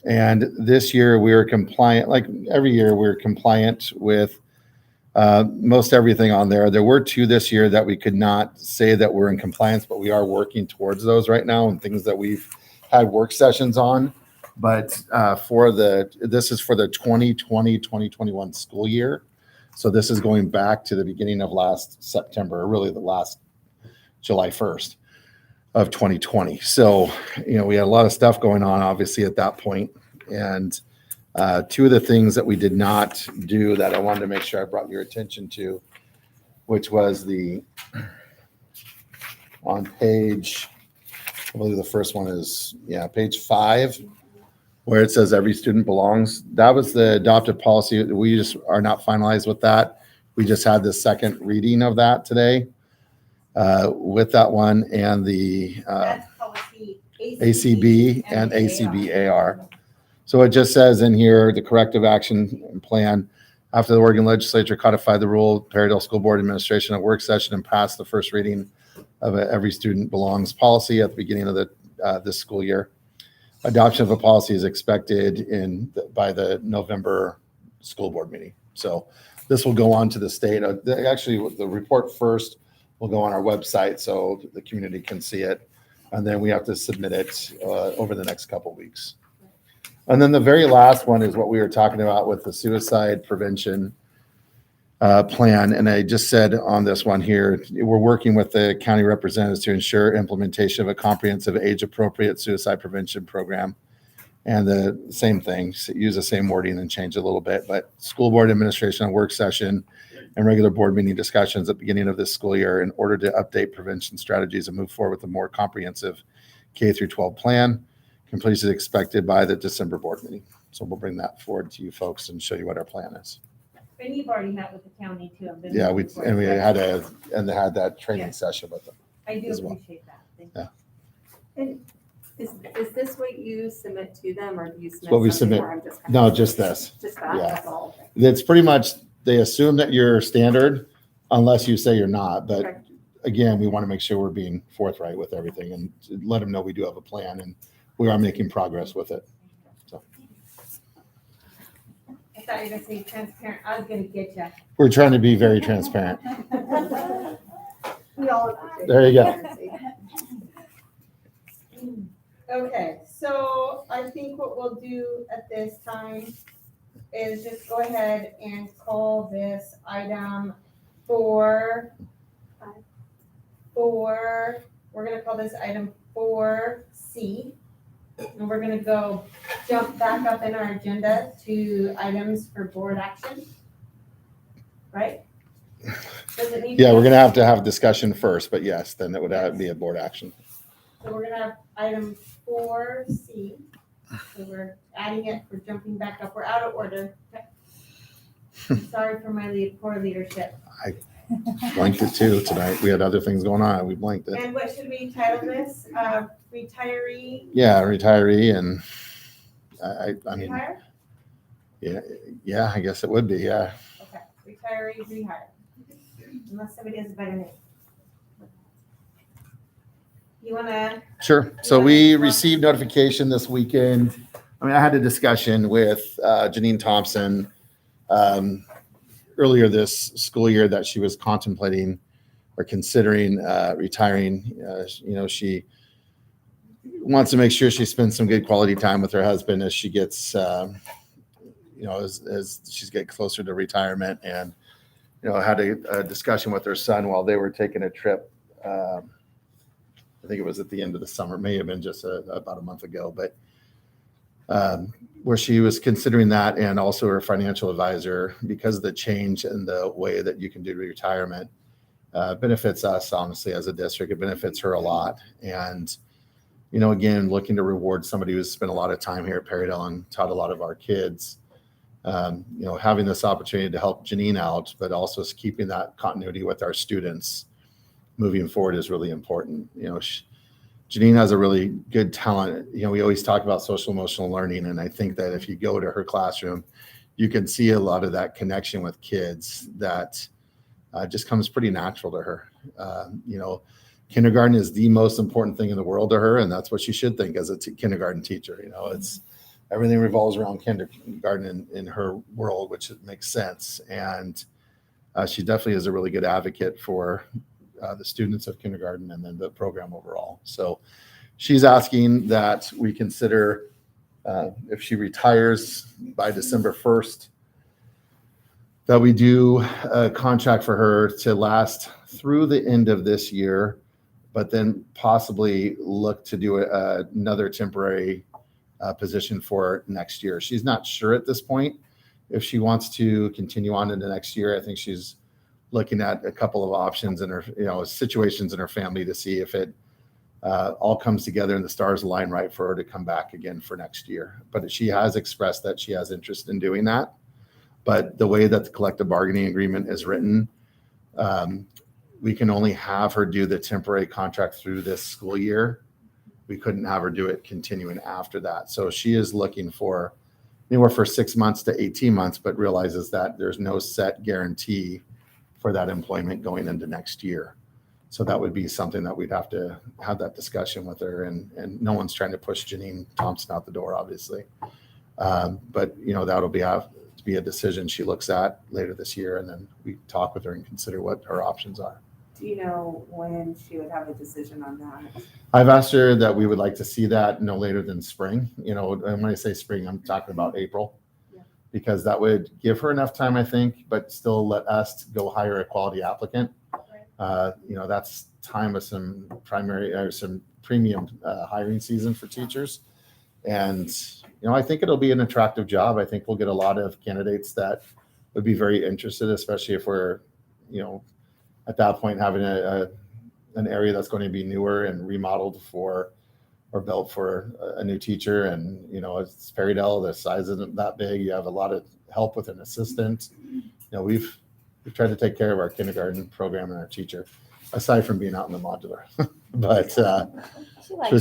Speaker 4: And this year we are compliant, like every year we're compliant with most everything on there. There were 2 this year that we could not say that we're in compliance, but we are working towards those right now and things that we've had work sessions on. But this is for the 2020-2021 school year. So this is going back to the beginning of last September, or really the last July 1st of 2020. So, we had a lot of stuff going on, obviously, at that point. And 2 of the things that we did not do that I wanted to make sure I brought your attention to, which was on page, I believe the first one is, page 5, where it says every student belongs. That was the adopted policy. We just are not finalized with that. We just had the second reading of that today with that one and the
Speaker 1: That's policy
Speaker 4: ACB and ACBAR. So it just says in here, the corrective action plan, after the Oregon legislature codified the rule, Perrydale School Board Administration at work session and passed the first reading of a every student belongs policy at the beginning of this school year. Adoption of a policy is expected by the November school board meeting. So this will go on to the state. Actually, the report first will go on our website so the community can see it. And then we have to submit it over the next couple weeks. And then the very last one is what we were talking about with the suicide prevention plan. And I just said on this one here, we're working with the county representatives to ensure implementation of a comprehensive age-appropriate suicide prevention program. And the same thing, use the same wording and change it a little bit, but school board administration on work session and regular board meeting discussions at the beginning of this school year in order to update prevention strategies and move forward with a more comprehensive K through 12 plan. Completion is expected by the December board meeting. So we'll bring that forward to you folks and show you what our plan is.
Speaker 1: And you've already met with the county too. I've been
Speaker 4: Yeah, we
Speaker 1: before,
Speaker 4: had
Speaker 1: so
Speaker 4: that training
Speaker 1: Yeah.
Speaker 4: session with them.
Speaker 1: I do
Speaker 4: as well.
Speaker 1: appreciate that. Thank you.
Speaker 10: And is this what you submit to them, or do you submit?
Speaker 4: what we
Speaker 10: something
Speaker 4: submit.
Speaker 10: where I'm just kind
Speaker 4: No,
Speaker 10: of-
Speaker 4: just this.
Speaker 10: Just that,
Speaker 4: Yeah.
Speaker 10: that's all.
Speaker 4: It's pretty much, they assume that you're standard unless you say you're not, but
Speaker 10: Okay.
Speaker 4: again, we want to make sure we're being forthright with everything and let them know we do have a plan and we are making progress with it.
Speaker 1: I thought you were gonna say transparent. I was gonna get you.
Speaker 4: We're trying to be very transparent.
Speaker 5: We all appreciate
Speaker 4: There you go.
Speaker 5: transparency.
Speaker 1: Okay, so I think what we'll do at this time is just go ahead and call this item we're gonna call this item 4C. And we're gonna go jump back up in our agenda to items for board action. Right? Does it need to
Speaker 4: Yeah,
Speaker 1: be-
Speaker 4: we're going to have discussion first, but yes, then it would be a board action.
Speaker 1: So we're gonna have item 4C. So we're adding it, we're jumping back up, we're out of order. Sorry for my poor leadership.
Speaker 4: Blanked it too tonight. We had other things going on. We blanked it.
Speaker 1: And what should we title this? Retiree?
Speaker 4: Yeah, retiree and I mean,
Speaker 1: Retire?
Speaker 4: yeah, I guess it would be, yeah.
Speaker 1: Okay, retiree, rehire. Unless somebody has a better name. You wanna,
Speaker 4: Sure. So we received notification this weekend. I mean, I had a discussion with Janine Thompson earlier this school year that she was contemplating or considering retiring. She wants to make sure she spends some good quality time with her husband as she gets, as she's getting closer to retirement. And, had a discussion with her son while they were taking a trip. I think it was at the end of the summer, may have been just about a month ago, but where she was considering that, and also her financial advisor, because of the change in the way that you can do retirement, benefits us, honestly, as a district. It benefits her a lot. And, again, looking to reward somebody who's spent a lot of time here at Perrydale and taught a lot of our kids, having this opportunity to help Janine out, but also keeping that continuity with our students moving forward is really important. Janine has a really good talent. We always talk about social emotional learning, and I think that if you go to her classroom, you can see a lot of that connection with kids that just comes pretty natural to her. Kindergarten is the most important thing in the world to her, and that's what she should think as a kindergarten teacher. It's everything revolves around kindergarten in her world, which makes sense. And she definitely is a really good advocate for the students of kindergarten and then the program overall. So she's asking that we consider if she retires by December 1st, that we do a contract for her to last through the end of this year, but then possibly look to do another temporary position for next year. She's not sure at this point if she wants to continue on into next year. I think she's looking at a couple of options in her, situations in her family to see if it all comes together and the stars align right for her to come back again for next year. But she has expressed that she has interest in doing that. But the way that the collective bargaining agreement is written, we can only have her do the temporary contract through this school year. We couldn't have her do it continuing after that. So she is looking for anywhere for 6 months to 18 months, but realizes that there's no set guarantee for that employment going into next year. So that would be something that we'd have to have that discussion with her, and no one's trying to push Janine Thompson out the door, obviously. But that'll be a decision she looks at later this year, and then we talk with her and consider what her options are.
Speaker 10: Do you know when she would have a decision on that?
Speaker 4: I've asked her that we would like to see that no later than spring. And when I say spring, I'm talking about April. Because that would give her enough time, I think, but still let us go hire a quality applicant. That's time of some premium hiring season for teachers. And, I think it'll be an attractive job. I think we'll get a lot of candidates that would be very interested, especially if we're, at that point having an area that's going to be newer and remodeled or built for a new teacher. And, it's Perrydale, the size isn't that big. You have a lot of help with an assistant. We've tried to take care of our kindergarten program and our teacher, aside from being out in the modular. But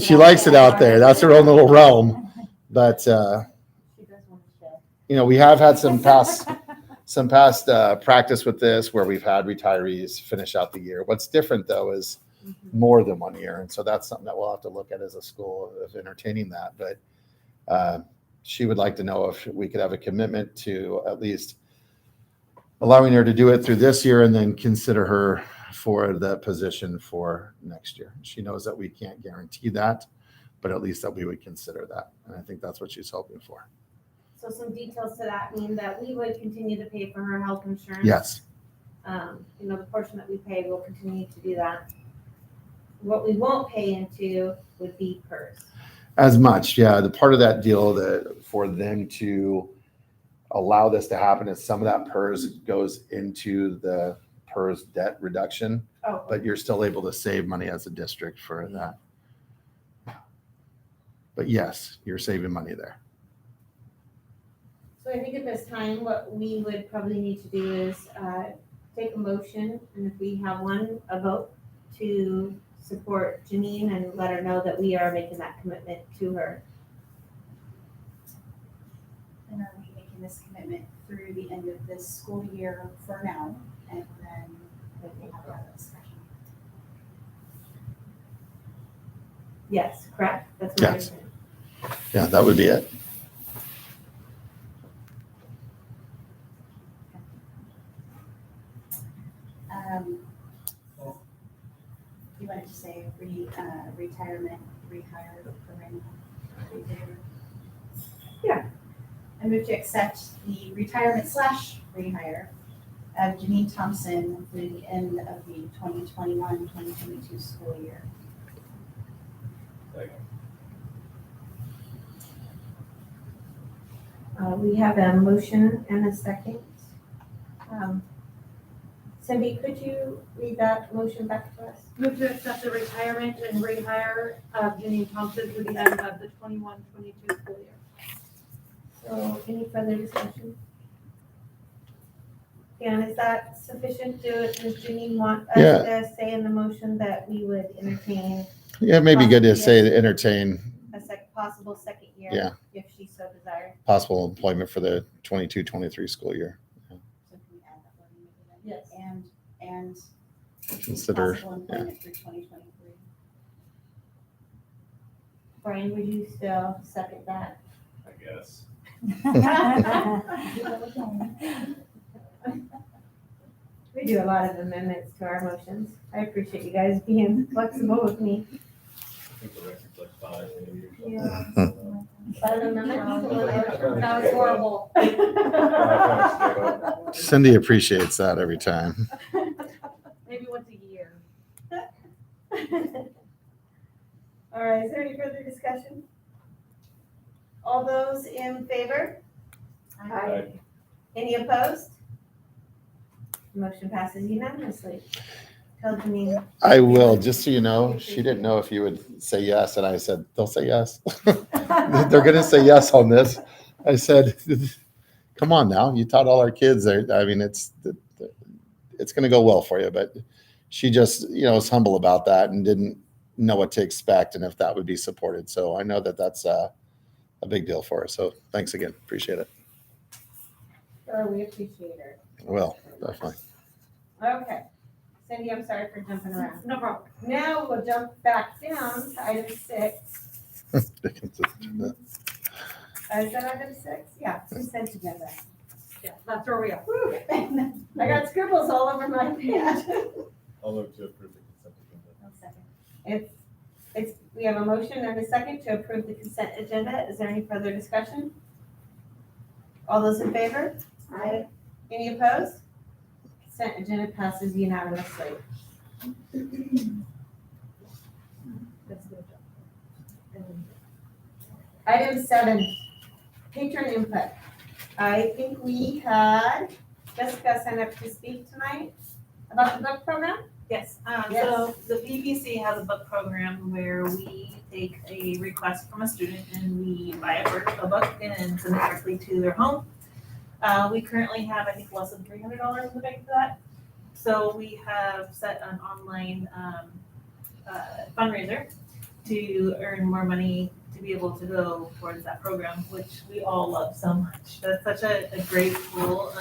Speaker 4: she likes it out there. That's her own little realm. But, we have had some some past practice with this where we've had retirees finish out the year. What's different though is more than 1 year. And so that's something that we'll have to look at as a school of entertaining that. But she would like to know if we could have a commitment to at least allowing her to do it through this year and then consider her for the position for next year. She knows that we can't guarantee that, but at least that we would consider that. And I think that's what she's hoping for.
Speaker 1: So some details to that mean that we would continue to pay for her health insurance.
Speaker 4: Yes.
Speaker 1: The portion that we pay, we'll continue to do that. What we won't pay into would be PERS.
Speaker 4: As much, yeah. The part of that deal that for them to allow this to happen is some of that PERS goes into the PERS debt reduction,
Speaker 1: Oh,
Speaker 4: but you're still able to save money as a district for that. But yes, you're saving money there.
Speaker 1: so I think at this time, what we would probably need to do is take a motion, and if we have one, a vote to support Janine and let her know that we are making that commitment to her.
Speaker 2: And are we making this commitment through the end of this school year for now? And then we'll have that discussion.
Speaker 1: Yes, correct? That's what
Speaker 4: Yes.
Speaker 1: you're saying.
Speaker 4: Yeah, that would be it.
Speaker 2: You wanted to say retirement, rehire, program,
Speaker 1: Yeah.
Speaker 2: I move to accept the retirement / rehire of Janine Thompson through the end of the 2021-2022 school year.
Speaker 8: Second.
Speaker 1: We have a motion and a second. Cindy, could you read that motion back to us?
Speaker 7: Move to accept the retirement and rehire of Janine Thompson through the end of the 21-22 school year.
Speaker 1: So any further discussion? Dan, is that sufficient? Does Janine want us
Speaker 4: Yeah.
Speaker 1: to say in the motion that we would entertain
Speaker 4: Yeah, it may be good to say entertain
Speaker 1: a possible second year?
Speaker 4: Yeah.
Speaker 1: If she so desired.
Speaker 4: possible employment for the 22-23 school year.
Speaker 2: So can we add that wording maybe then?
Speaker 1: Yes.
Speaker 2: And
Speaker 4: Consider,
Speaker 2: possible employment through 2023.
Speaker 1: Brian, would you still second that?
Speaker 8: I guess.
Speaker 1: We do a lot of amendments to our motions. I appreciate you guys being flexible with me.
Speaker 8: I think the record's like 5 maybe or something.
Speaker 1: Yeah. Five amendments?
Speaker 7: That was horrible.
Speaker 4: Cindy appreciates that every time.
Speaker 7: Maybe once a year.
Speaker 1: All right, is there any further discussion? All those in favor?
Speaker 8: Aye.
Speaker 1: Any opposed? Motion passes unanimously. Tell Janine.
Speaker 4: I will, just so you know, she didn't know if you would say yes, and I said, they'll say yes. They're gonna say yes on this. I said, come on now, you taught all our kids there. I mean, it's gonna go well for you, but she just, was humble about that and didn't know what to expect and if that would be supported. So I know that that's a big deal for her. So thanks again. Appreciate it.
Speaker 1: Sure, we appreciate her.
Speaker 4: Well, definitely.
Speaker 1: Okay. Cindy, I'm sorry for jumping around.
Speaker 7: No problem.
Speaker 1: Now we'll jump back down to item 6. Is that item 6? Yeah, consent agenda.
Speaker 7: Yeah, that's where we are.
Speaker 1: I got scribbles all over my page.
Speaker 8: I'll move to approve the consent agenda.
Speaker 1: We have a motion and a second to approve the consent agenda. Is there any further discussion? All those in favor? Aye. Any opposed? Consent agenda passes unanimously. Item 7, patron input. I think we had Jessica sign up to speak tonight about the book program.
Speaker 11: Yes,
Speaker 1: Yes.
Speaker 11: so the PPC has a book program where we take a request from a student and we buy a book and send it directly to their home. We currently have, I think, less than $300 in the bank for that. So we have set an online fundraiser to earn more money to be able to go towards that program, which we all love so much. That's such a great tool,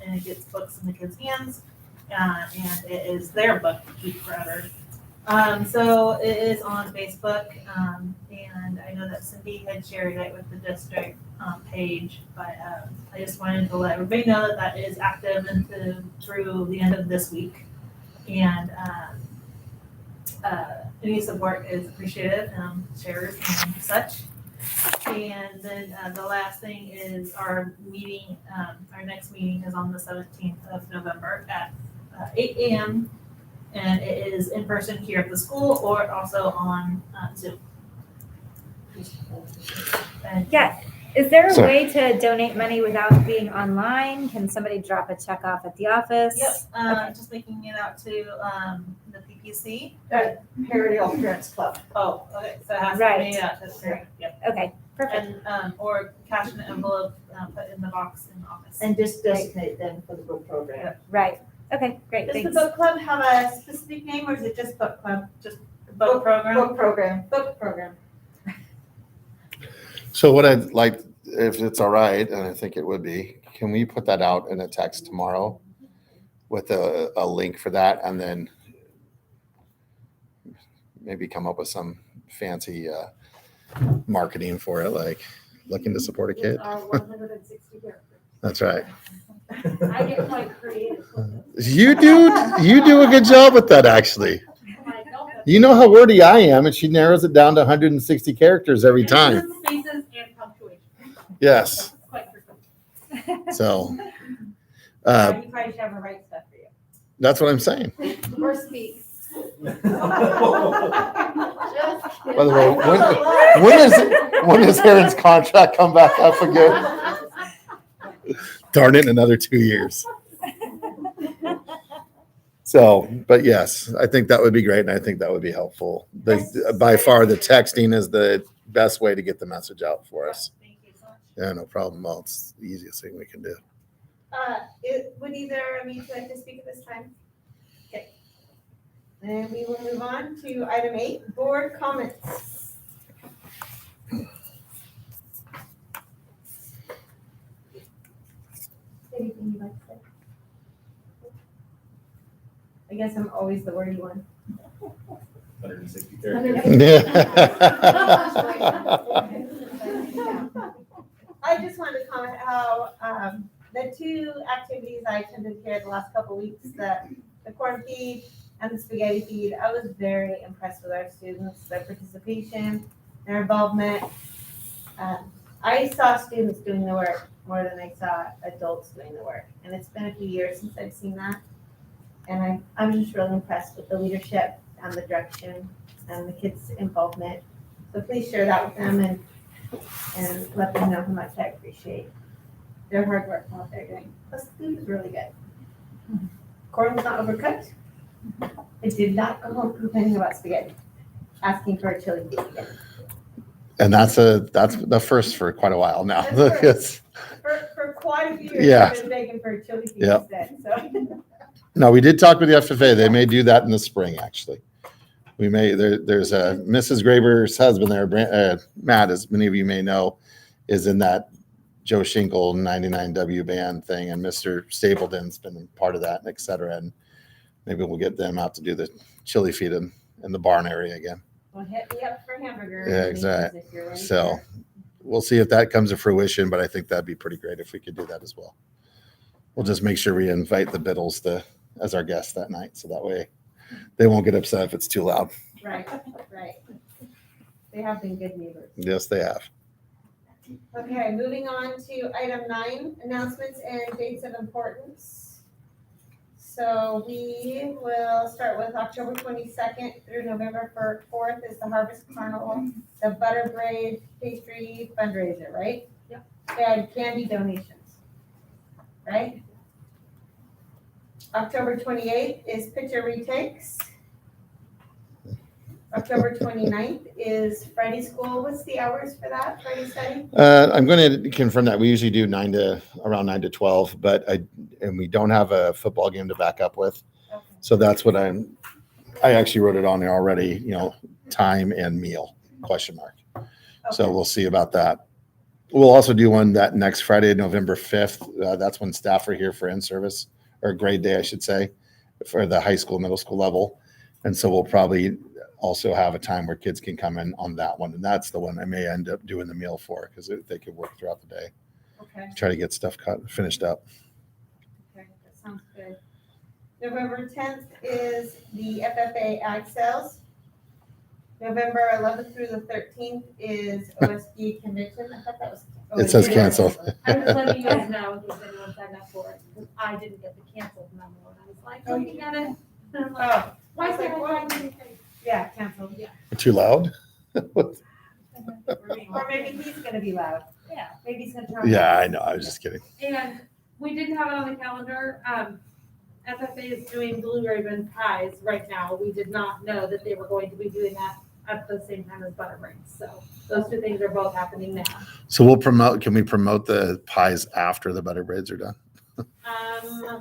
Speaker 11: and it gets books in the kids' hands, and it is their book to keep forever. So it is on Facebook, and I know that Cindy had shared it with the district page, but I just wanted to let everybody know that that is active through the end of this week. And any support is appreciated, shares and such. And then the last thing is our meeting, our next meeting is on the 17th of November at 8 a.m. And it is in person here at the school or also on Zoom. And
Speaker 6: Yeah. Is there a
Speaker 4: So-
Speaker 6: way to donate money without being online? Can somebody drop a check off at the office?
Speaker 11: Yep, just making it out to the PPC.
Speaker 5: Paradigm Parents Club.
Speaker 11: Oh, okay, so it has to
Speaker 6: Right.
Speaker 11: be, that's great, yep.
Speaker 6: Okay, perfect.
Speaker 11: And, or cash in an envelope, put in the box in the office.
Speaker 5: And just designate them for the book program.
Speaker 6: Right. Okay, great,
Speaker 1: Does the
Speaker 6: thanks.
Speaker 1: book club have a specific name or is it just book club?
Speaker 11: Book program.
Speaker 5: Book program.
Speaker 1: Book program.
Speaker 4: So what I'd like, if it's all right, and I think it would be, can we put that out in a text tomorrow with a link for that, and then maybe come up with some fancy marketing for it, like looking to support a kid?
Speaker 7: Our 160 characters.
Speaker 4: That's right.
Speaker 7: I get quite creative with this.
Speaker 4: You do a good job with that, actually.
Speaker 7: I don't have
Speaker 4: You know how wordy I am, and she narrows it down to 160 characters every time.
Speaker 7: spaces and punctuation.
Speaker 4: Yes.
Speaker 7: It's quite tricky.
Speaker 4: So
Speaker 1: You probably should have her write stuff for you.
Speaker 4: that's what I'm saying.
Speaker 9: Or speak. Just
Speaker 4: By the way, when does Aaron's contract come back up again? Darn it, in another 2 years. So, but yes, I think that would be great, and I think that would be helpful. By far, the texting is the best way to get the message out for us.
Speaker 11: Thank you so much.
Speaker 4: Yeah, no problem. Well, it's the easiest thing we can do.
Speaker 1: Would either of you like to speak at this time? Okay. Then we will move on to item 8, board comments. Anything you'd like to say? I guess I'm always the wordy one.
Speaker 8: 160 characters.
Speaker 1: I just wanted to comment how the 2 activities I attended here the last couple of weeks, the corn feed and the spaghetti feed, I was very impressed with our students, their participation, their involvement. I saw students doing the work more than I saw adults doing the work, and it's been a few years since I've seen that. And I'm just really impressed with the leadership and the direction and the kids' involvement. So please share that with them and let them know how much I appreciate their hard work and what they're doing. Plus, the food is really good. Corn was not overcooked. I did not go home complaining about spaghetti, asking for a chili feed again.
Speaker 4: And that's the first for quite a while now.
Speaker 1: That's
Speaker 4: It's-
Speaker 1: For quite a few years,
Speaker 4: Yeah.
Speaker 1: I've been begging for a chili feed
Speaker 4: Yep.
Speaker 1: instead, so.
Speaker 4: No, we did talk with the FFA. They may do that in the spring, actually. We may, there's a Mrs. Graber's husband there, Matt, as many of you may know, is in that Joe Schinkel 99W band thing, and Mr. Stapleton's been part of that, et cetera. And maybe we'll get them out to do the chili feed in the barn area again.
Speaker 1: Well, hit me up for hamburger.
Speaker 4: Yeah,
Speaker 1: reservations
Speaker 4: exactly.
Speaker 1: if you're ready
Speaker 4: So
Speaker 1: for-
Speaker 4: we'll see if that comes to fruition, but I think that'd be pretty great if we could do that as well. We'll just make sure we invite the Biddles as our guests that night, so that way they won't get upset if it's too loud.
Speaker 1: Right, right. They have been good neighbors.
Speaker 4: Yes, they have.
Speaker 1: Okay, moving on to item 9, announcements and dates of importance. So we will start with October 22nd through November 4th is the Harvest Carnival, the Butter Braid Pastry fundraiser, right?
Speaker 7: Yep.
Speaker 1: And candy donations, right? October 28th is picture retakes. October 29th is Friday school. What's the hours for that, Friday study?
Speaker 4: I'm going to confirm that. We usually do around 9 to 12, and we don't have a football game to back up with.
Speaker 1: Okay.
Speaker 4: So that's what I actually wrote it on there already, time and meal, ? So
Speaker 1: Okay.
Speaker 4: we'll see about that. We'll also do one that next Friday, November 5th. That's when staff are here for in-service, or grade day, I should say, for the high school, middle school level. And so we'll probably also have a time where kids can come in on that one. And that's the one I may end up doing the meal for, because they could work throughout the day,
Speaker 1: Okay,
Speaker 4: try to get stuff finished up.
Speaker 1: okay, that sounds good. November 10th is the FFA Ag Sales. November 11th through the 13th is OSD Convention. I thought that was.
Speaker 4: It says cancel.
Speaker 7: I'm just letting you guys know in case anyone signed up for it, because I didn't get the canceled memo, and I was like, looking at it, and I'm like,
Speaker 1: Oh,
Speaker 7: why
Speaker 1: I was like,
Speaker 7: can't I
Speaker 1: what?
Speaker 7: find anything?
Speaker 1: Yeah, canceled, yeah.
Speaker 4: Too loud?
Speaker 1: Or maybe he's gonna be loud.
Speaker 7: Yeah.
Speaker 1: Maybe he's gonna try.
Speaker 4: Yeah, I know. I was just kidding.
Speaker 7: And we didn't have it on the calendar. FFA is doing Blue Raven pies right now. We did not know that they were going to be doing that at the same time as Butterbrains. So those two things are both happening now.
Speaker 4: So can we promote the pies after the butter braids are done?
Speaker 7: I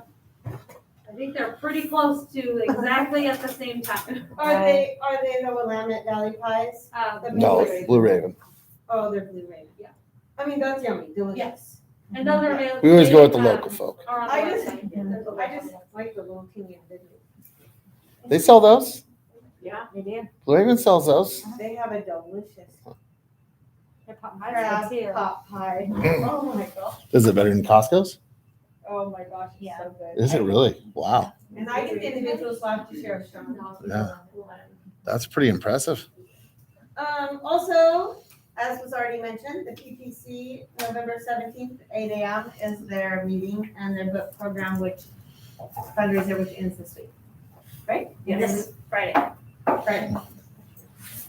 Speaker 7: think they're pretty close to exactly at the same time.
Speaker 1: Are they the Willamette Valley pies? The
Speaker 4: No,
Speaker 1: Blue Raven.
Speaker 4: Blue Raven.
Speaker 1: Oh, they're Blue Raven.
Speaker 7: Yeah.
Speaker 1: I mean, that's yummy, delicious.
Speaker 7: Yes. And those are available.
Speaker 4: We always go with the local folk.
Speaker 7: Are on the
Speaker 1: I just
Speaker 7: website.
Speaker 1: like the little teeny individuals.
Speaker 4: They sell those?
Speaker 1: Yeah, they do.
Speaker 4: Blue Raven sells those.
Speaker 1: They have a delicious
Speaker 6: They're pop
Speaker 1: crab
Speaker 6: pies too.
Speaker 1: pot pie. Oh my gosh.
Speaker 4: Is it better than Costco's?
Speaker 1: Oh my gosh, it's
Speaker 6: Yeah.
Speaker 1: so good.
Speaker 4: Is it really? Wow.
Speaker 1: And I get the individuals love to share a strong.
Speaker 4: Yeah. That's pretty impressive.
Speaker 1: Also, as was already mentioned, the PPC, November 17th, 8 a.m. is their meeting and their book program, which fundraiser, which ends this week. Right?
Speaker 11: Yes, Friday.
Speaker 1: Right.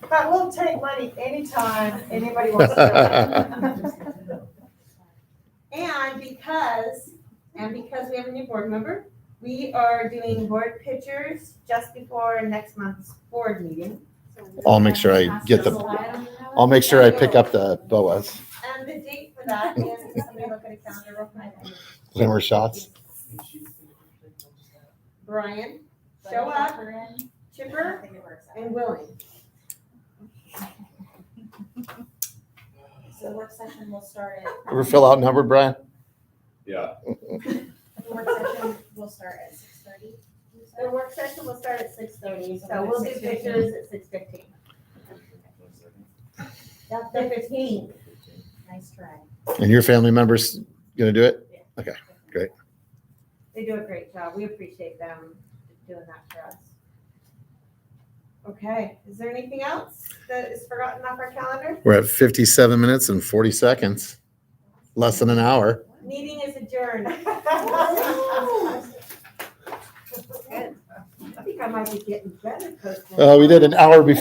Speaker 5: But we'll take money anytime anybody wants to.
Speaker 1: And because we have a new board member, we are doing board pictures just before next month's board meeting.
Speaker 4: I'll make sure I get I'll make sure I pick up the boas.
Speaker 1: And the date for that is, can somebody look at a calendar real quick?
Speaker 4: Glimmer shots.
Speaker 1: Brian, show up, Chipper, and Willing.
Speaker 2: So the work session will start at,
Speaker 4: Ever fill out number, Brian?
Speaker 8: Yeah,
Speaker 2: the work session will start at 6:30.
Speaker 1: The work session will start at 6:30, so we'll do pictures at 6:15.
Speaker 2: That's
Speaker 1: The 15th.
Speaker 2: Nice try.
Speaker 4: And your family members gonna do it?
Speaker 1: They do a great job. We appreciate them doing that for us. Okay, is there anything else that is forgotten off our calendar?
Speaker 4: We're at 57 minutes and 40 seconds. Less than an hour.
Speaker 1: Meeting is adjourned.
Speaker 5: I think I might be getting better.
Speaker 4: We did an hour before.